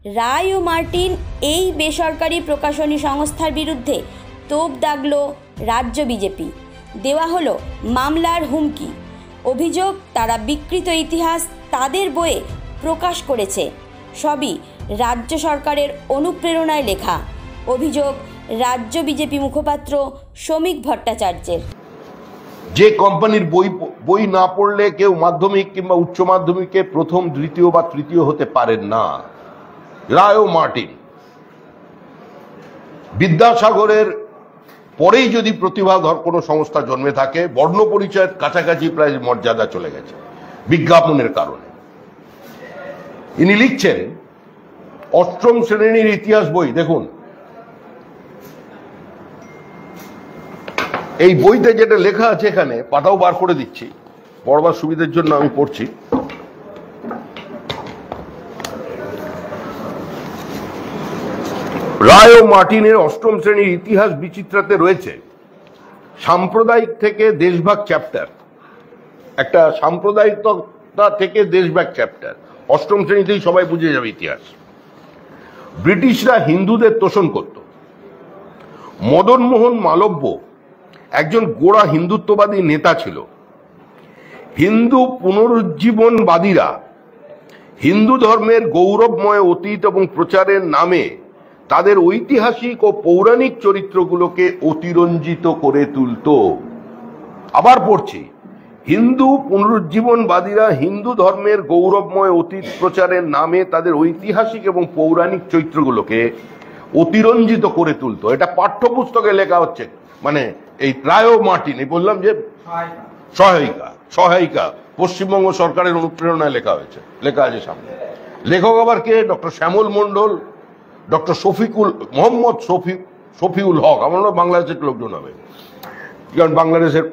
রায় ও Martin এই বেসরকারি প্রকাশনী সংস্থার বিরুদ্ধে তোপ দাগল রাজ্য বিজেপি। দেওয়া হলো মামলার হুমকি। অভিযোগ, তারা বিকৃত ইতিহাস তাদের বইয়ে প্রকাশ করেছে। সবই রাজ্য সরকারের অনুপ্রেরণায় লেখা। অভিযোগ রাজ্য বিজেপি মুখপাত্র শ্রমিক ভট্টাচার্যের। যে কোম্পানির বই না পড়লে কেউ মাধ্যমিক কিংবা উচ্চ মাধ্যমিকে প্রথম, দ্বিতীয় বা তৃতীয় হতে পারেন না। রায় ও মার্টিন। বিদ্যাসাগরের পরেই যদি প্রতিভাধর কোনো সংস্থা জন্মে থাকে, বর্ণ পরিচয়ের কাছাকাছি প্রায় মর্যাদা চলে গেছে বিজ্ঞাপনের কারণে। ইনি লিখছেন অষ্টম শ্রেণীর ইতিহাস বই। দেখুন, এই বইতে যেটা লেখা আছে, এখানে পাতাও বার করে দিচ্ছি, পড়বার সুবিধার জন্য আমি পড়ছি। রায় ও মার্টিনের অষ্টম শ্রেণীর ইতিহাস বিচিত্রাতে রয়েছে সাম্প্রদায়িক থেকে দেশভাগ চ্যাপ্টার। একটা সাম্প্রদায়িকতা থেকে দেশভাগ চ্যাপ্টার অষ্টম শ্রেণীতেই সবাই বুঝে যাবে ইতিহাস। ব্রিটিশরা হিন্দুদের তোষণ করত। মদন মোহন মালব্য একজন গোড়া হিন্দুত্ববাদী নেতা ছিল। হিন্দু পুনরুজ্জীবনবাদীরা হিন্দু ধর্মের গৌরবময় অতীত এবং প্রচারের নামে তাদের ঐতিহাসিক ও পৌরাণিক চরিত্রগুলোকে অতিরঞ্জিত করে তুলত। আবার পড়ছি, হিন্দু পুনরুজ্জীবনবাদীরা হিন্দু ধর্মের গৌরবময় অতীত প্রচারের নামে তাদের ঐতিহাসিক এবং পৌরাণিক চরিত্রগুলোকে অতিরঞ্জিত করে তুলত। এটা পাঠ্যপুস্তকে লেখা হচ্ছে, মানে এই রায় ও মার্টিন, বললাম যে সহায়িকা পশ্চিমবঙ্গ সরকারের অনুপ্রেরণায় লেখা হয়েছে, লেখা আছে সামনে। লেখক আবার কে? ডক্টর শ্যামল মন্ডল, ডক্টর মোহাম্মদ শফিউল হক। আমার বাংলাদেশের লোকজন হবে, কারণ বাংলাদেশের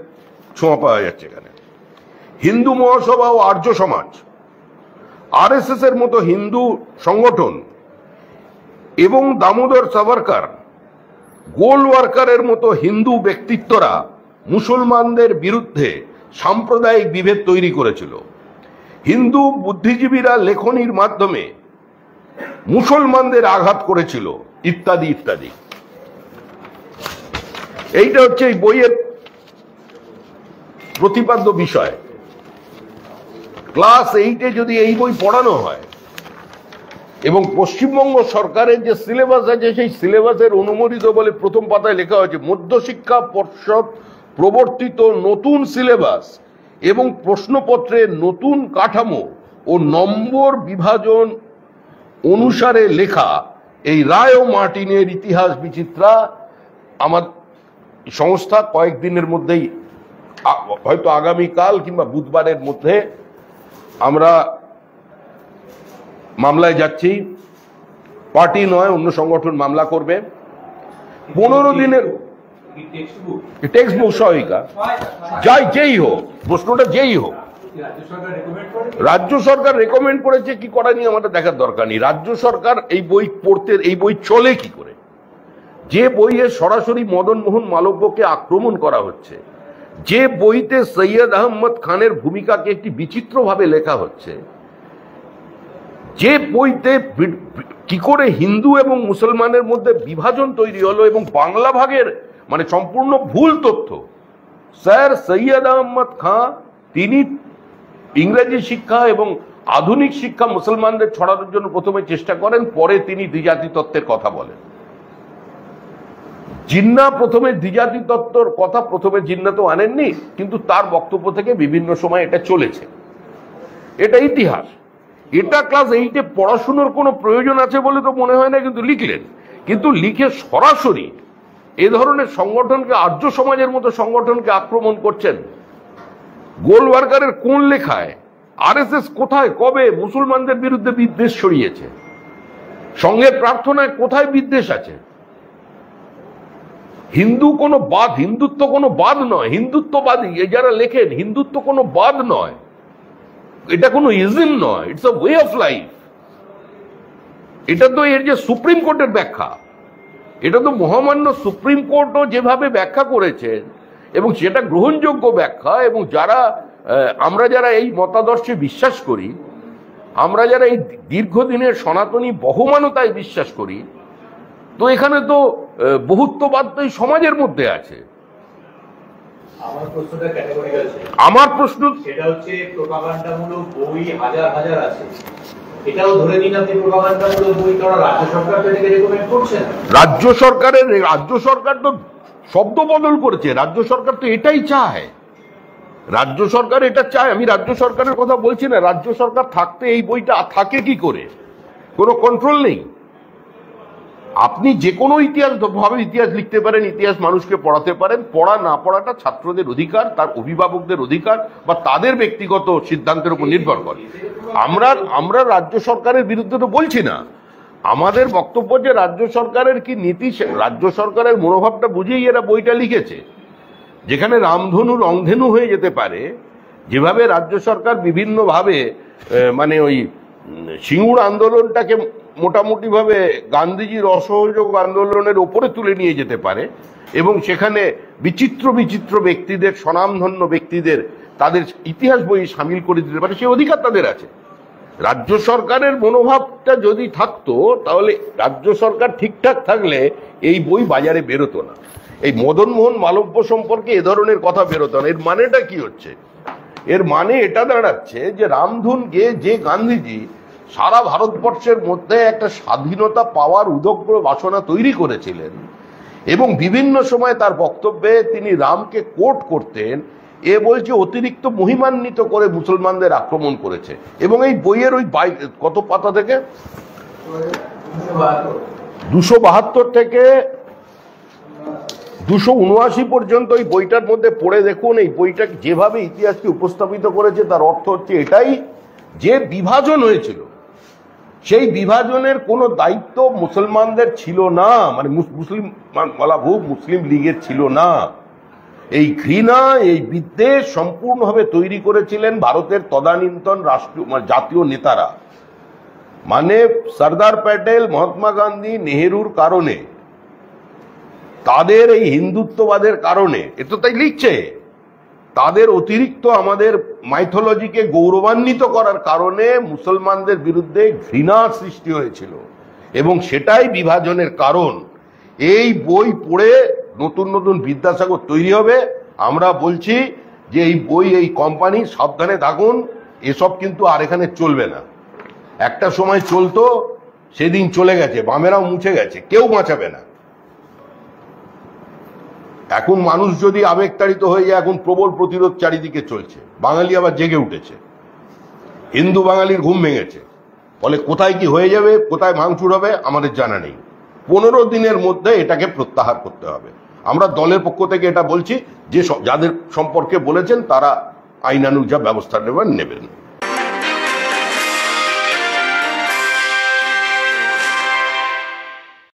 ছোঁয়া পাওয়া যাচ্ছে এখানে। হিন্দু মহাসভা ও আর্য সমাজ, আরএসএস এর মতো হিন্দু সংগঠন এবং দামোদর সাভারকার, গোলওয়ার্কারের মতো হিন্দু ব্যক্তিত্বরা মুসলমানদের বিরুদ্ধে সাম্প্রদায়িক বিভেদ তৈরি করেছিল। হিন্দু বুদ্ধিজীবীরা লেখনীর মাধ্যমে মুসলমানদের আঘাত করেছিল, ইত্যাদি ইত্যাদি। এইটা হচ্ছে এই বইয়ের প্রতিপাদ্য বিষয়। ক্লাস 8-এ যদি এই বই পড়ানো হয় এবং পশ্চিমবঙ্গ সরকারের যে সিলেবাস আছে সেই সিলেবাসের অনুমোদিত বলে প্রথম পাতায় লেখা হয়েছে, মধ্যশিক্ষা পর্ষদ প্রবর্তিত নতুন সিলেবাস এবং প্রশ্নপত্রের নতুন কাঠামো ও নম্বর বিভাজন অনুসারে লেখা এই রায় ও মার্টিনের ইতিহাস বিচিত্রা আমার সংস্থা কয়েকদিনের মধ্যেই, হয়তো আগামীকাল কিংবা বুধবারের মধ্যে আমরা মামলায় যাচ্ছি। পার্টি নয়, অন্য সংগঠন মামলা করবে। 15 দিনের টেক্সট বুক সহায়িকা, যেই হোক, প্রশ্নটা যেই হোক। রাজ্য সরকার রেকমেন্ড করেছে, কি করা নিয়ে আমাদের দেখার দরকার নেই। রাজ্য সরকার এই বই পড়তে, এই বই চলে কি করে? যে বইয়ে সরাসরি মদন মোহন মালব্যকে আক্রমণ করা হচ্ছে, যে বইতে সৈয়দ আহমদ খানের ভূমিকাকে একটি বিচিত্রভাবে লেখা হচ্ছে, যে বইতে কি করে হিন্দু এবং মুসলমানের মধ্যে বিভাজন তৈরি হলো এবং বাংলা ভাগের মানে সম্পূর্ণ ভুল তথ্য। স্যার সৈয়দ আহমদ খান তিনি ইংরেজি শিক্ষা এবং আধুনিক শিক্ষা মুসলমানদের ছড়ানোর জন্য প্রথমে চেষ্টা করেন, পরে তিনি দ্বিজাতি তত্ত্বের কথা বলেন। জিন্না প্রথমে দ্বিজাতি তত্ত্বর কথা জিন্না তো আনেননি, কিন্তু তার বক্তব্য থেকে বিভিন্ন সময় এটা চলেছে। এটা ইতিহাস। এটা ক্লাস 8-এ পড়াশোনার কোনো প্রয়োজন আছে বলে তো মনে হয় না, কিন্তু লিখলেন। কিন্তু লিখে সরাসরি এ ধরনের সংগঠনকে, আর্য সমাজের মতো সংগঠনকে আক্রমণ করছেন। গোলওয়ার্কারের কোন লেখায় আরএসএস কোথায় কবে মুসলমানদের বিরুদ্ধে বিদ্বেষ ছড়িয়েছে? সঙ্গে প্রার্থনায় কোথায় বিদ্বেষ আছে? হিন্দুত্ব কোনো বাদ নয়। হিন্দুত্ববাদী যারা লেখেন, হিন্দুত্ব কোনো বাদ নয়, এটা কোনো ইজম নয়, it's a way of life. এটা তো এর যে সুপ্রিম কোর্টের ব্যাখ্যা, এটা তো মহামান্য সুপ্রিম কোর্টও যেভাবে ব্যাখ্যা করেছেন এবং সেটা গ্রহণযোগ্য ব্যাখ্যা, এবং আমরা যারা এই মতাদর্শে বিশ্বাস করি, আমরা যারা এই দীর্ঘদিনের সনাতনী বহমানতায় বিশ্বাস করি, তো এখানে তো বহুত্ববাদ তো এই সমাজের মধ্যে আছে। আমার প্রশ্ন সেটা হচ্ছে প্রোপাগান্ডামূলক বই হাজার হাজার আছে, এটাও ধরে নিন আপনি প্রোপাগান্ডামূলক বই কারণ রাজ্য সরকার থেকে রেকমেন্ড করছে না। রাজ্য সরকার তো শব্দ বদল করেছে। রাজ্য সরকার তো এটাই চায়, রাজ্য সরকার এটা চায়। আমি রাজ্য সরকারের কথা বলছি না। রাজ্য সরকার থাকতে এই বইটা থাকে কি করে? কোনো কন্ট্রোল নেই। আপনি যে কোনো ইতিহাস লিখতে পারেন, ইতিহাস মানুষকে পড়াতে পারেন। পড়া না পড়াটা ছাত্রদের অধিকার, তার অভিভাবকদের অধিকার বা তাদের ব্যক্তিগত সিদ্ধান্তের উপর নির্ভর করে। আমরা রাজ্য সরকারের বিরুদ্ধে তো বলছি না। আমাদের বক্তব্য যে রাজ্য সরকারের কি নীতি, রাজ্য সরকারের মনোভাবটা বুঝেই এরা বইটা লিখেছে। যেখানে রামধনু রংধেনু হয়ে যেতে পারে, যেভাবে রাজ্য সরকার বিভিন্নভাবে মানে ওই সিঙ্গুর আন্দোলনটাকে মোটামুটি ভাবে গান্ধীজির অসহযোগ আন্দোলনের ওপরে তুলে নিয়ে যেতে পারে এবং সেখানে বিচিত্র বিচিত্র ব্যক্তিদের, স্বনামধন্য ব্যক্তিদের তাদের ইতিহাস বই সামিল করে দিতে পারে, সে অধিকার তাদের আছে। রাজ্য সরকারের মনোভাবটা যদি থাকতো, তাহলে রাজ্য সরকার ঠিকঠাক থাকলে এই বই বাজারে বেরোতো না। এই মদন মোহন মালব্য সম্পর্কে এ ধরনের কথা বেরোতো না। এর মানেটা কি হচ্ছে? এর মানে এটা দাঁড়াচ্ছে যে রামধুন গেয়ে যে গান্ধীজি সারা ভারতবর্ষের মধ্যে একটা স্বাধীনতা পাওয়ার উদগ্র বাসনা তৈরি করেছিলেন এবং বিভিন্ন সময় তার বক্তব্যে তিনি রামকে কোট করতেন, এ বলছে অতিরিক্ত মহিমান্বিত করে মুসলমানদের আক্রমণ করেছে। এবং এই বইয়ের ওই কত পাতা থেকে 272 থেকে 279 পর্যন্ত এই বইটার মধ্যে পড়ে দেখুন। এই বইটা যেভাবে ইতিহাসকে উপস্থাপিত করেছে তার অর্থ হচ্ছে এটাই যে বিভাজন হয়েছিল, সেই বিভাজনের কোনো দায়িত্ব মুসলমানদের ছিল না, মানে মুসলিম লীগের ছিল না। এই ঘৃণা, এই বিদ্বেষ সম্পূর্ণভাবে তৈরি করেছিলেন ভারতের তদানীন্তন জাতীয় নেতারা, মানে সর্দার প্যাটেল, মহাত্মা গান্ধী, নেহেরুর কারণে, তাদের এই হিন্দুত্ববাদের কারণে। এ তো তাই লিখছে, তাদের অতিরিক্ত আমাদের মাইথোলজিকে গৌরবান্বিত করার কারণে মুসলমানদের বিরুদ্ধে ঘৃণা সৃষ্টি হয়েছিল এবং সেটাই বিভাজনের কারণ। এই বই পড়ে নতুন নতুন বিদ্যাসাগর তৈরি হবে। আমরা বলছি যে এই বই, এই কোম্পানি সাবধানে থাকুন, এসব কিন্তু আর এখানে চলবে না। একটা সময় চলতো, সেদিন চলে গেছে, বামেরাও মুছে গেছে, কেউ বাঁচাবে না। এখন মানুষ যদি আবেগতাড়িত হয়ে যায়, এখন প্রবল প্রতিরোধ চারিদিকে চলছে। বাঙালি আবার জেগে উঠেছে, হিন্দু বাঙালির ঘুম ভেঙেছে। ফলে কোথায় কি হয়ে যাবে, কোথায় ভাঙচুর হবে আমাদের জানা নেই। 15 দিনের মধ্যে এটাকে প্রত্যাহার করতে হবে। আমরা দলের পক্ষ থেকে এটা বলছি যে যাদের সম্পর্কে বলেছেন তারা আইনানুগ যা ব্যবস্থা নেবেন।